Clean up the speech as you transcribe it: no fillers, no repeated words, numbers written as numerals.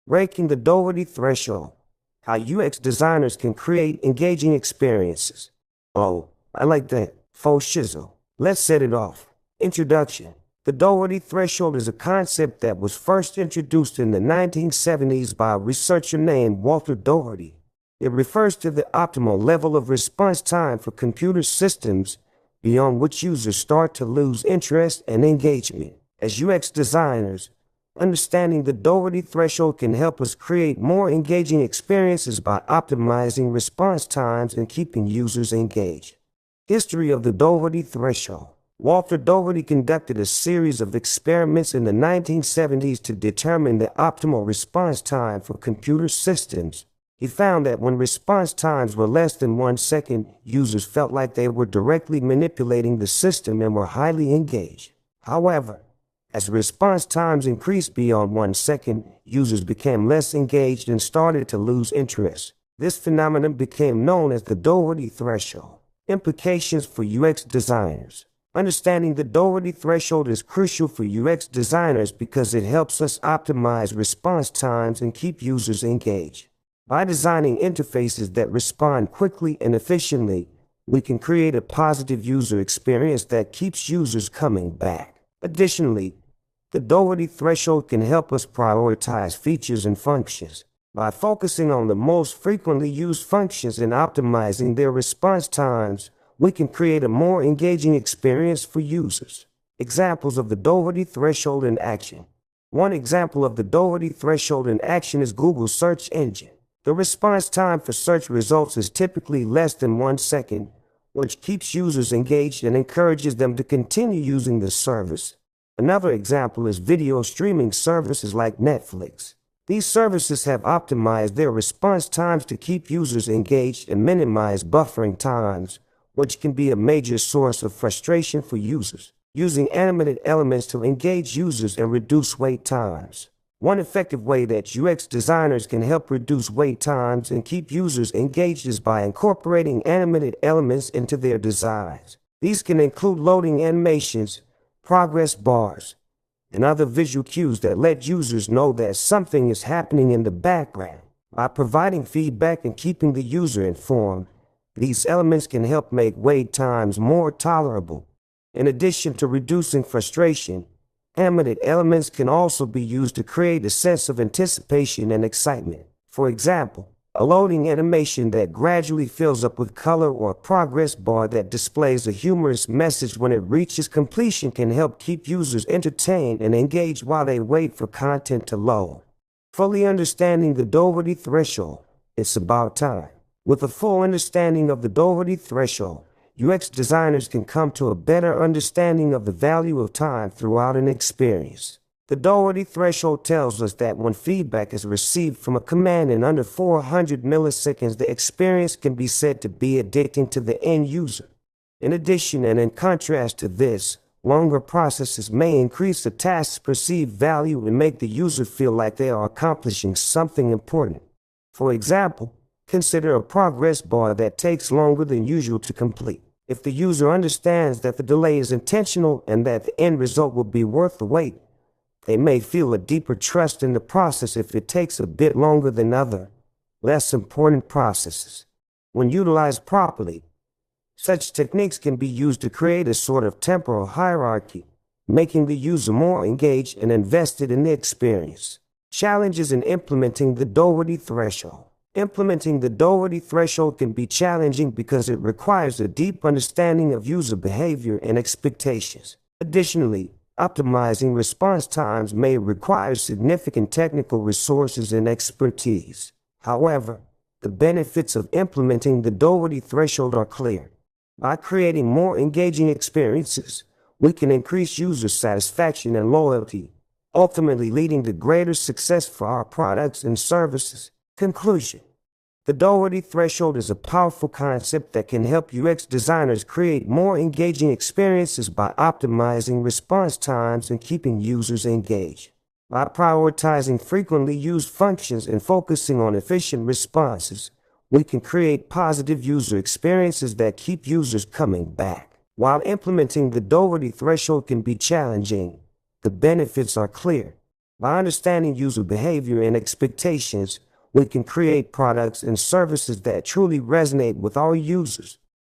Breaking the Doherty Threshold. How UX designers can create engaging experiences. Oh, I like that. Faux shizzle. Let's set it off. Introduction. The Doherty Threshold is a concept that was first introduced in the 1970s by a researcher named Walter Doherty. It refers to the optimal level of response time for computer systems beyond which users start to lose interest and engagement. As UX designers, understanding the Doherty Threshold can help us create more engaging experiences by optimizing response times and keeping users engaged. History of the Doherty Threshold. Walter Doherty conducted a series of experiments in the 1970s to determine the optimal response time for computer systems. He found that when response times were less than 1 second, users felt like they were directly manipulating the system and were highly engaged. However, as response times increased beyond 1 second, users became less engaged and started to lose interest. This phenomenon became known as the Doherty Threshold. Implications for UX designers. Understanding the Doherty Threshold is crucial for UX designers because it helps us optimize response times and keep users engaged. By designing interfaces that respond quickly and efficiently, we can create a positive user experience that keeps users coming back. Additionally, the Doherty Threshold can help us prioritize features and functions. By focusing on the most frequently used functions and optimizing their response times, we can create a more engaging experience for users. Examples of the Doherty Threshold in action. One example of the Doherty Threshold in action is Google's search engine. The response time for search results is typically less than 1 second, which keeps users engaged and encourages them to continue using the service. Another example is video streaming services like Netflix. These services have optimized their response times to keep users engaged and minimize buffering times, which can be a major source of frustration for users. Using animated elements to engage users and reduce wait times. One effective way that UX designers can help reduce wait times and keep users engaged is by incorporating animated elements into their designs. These can include loading animations, progress bars, and other visual cues that let users know that something is happening in the background. By providing feedback and keeping the user informed, these elements can help make wait times more tolerable. In addition to reducing frustration, animated elements can also be used to create a sense of anticipation and excitement. For example, a loading animation that gradually fills up with color or a progress bar that displays a humorous message when it reaches completion can help keep users entertained and engaged while they wait for content to load. Fully understanding the Doherty Threshold. It's about time. With a full understanding of the Doherty Threshold, UX designers can come to a better understanding of the value of time throughout an experience. The Doherty Threshold tells us that when feedback is received from a command in under 400 milliseconds, the experience can be said to be addicting to the end user. In addition, and in contrast to this, longer processes may increase the task's perceived value and make the user feel like they are accomplishing something important. For example, consider a progress bar that takes longer than usual to complete. If the user understands that the delay is intentional and that the end result will be worth the wait, they may feel a deeper trust in the process if it takes a bit longer than other, less important processes. When utilized properly, such techniques can be used to create a sort of temporal hierarchy, making the user more engaged and invested in the experience. Challenges in implementing the Doherty Threshold. Implementing the Doherty Threshold can be challenging because it requires a deep understanding of user behavior and expectations. Additionally, optimizing response times may require significant technical resources and expertise. However, the benefits of implementing the Doherty Threshold are clear. By creating more engaging experiences, we can increase user satisfaction and loyalty, ultimately leading to greater success for our products and services. Conclusion. The Doherty Threshold is a powerful concept that can help UX designers create more engaging experiences by optimizing response times and keeping users engaged. By prioritizing frequently used functions and focusing on efficient responses, we can create positive user experiences that keep users coming back. While implementing the Doherty Threshold can be challenging, the benefits are clear. By understanding user behavior and expectations, we can create products and services that truly resonate with our users.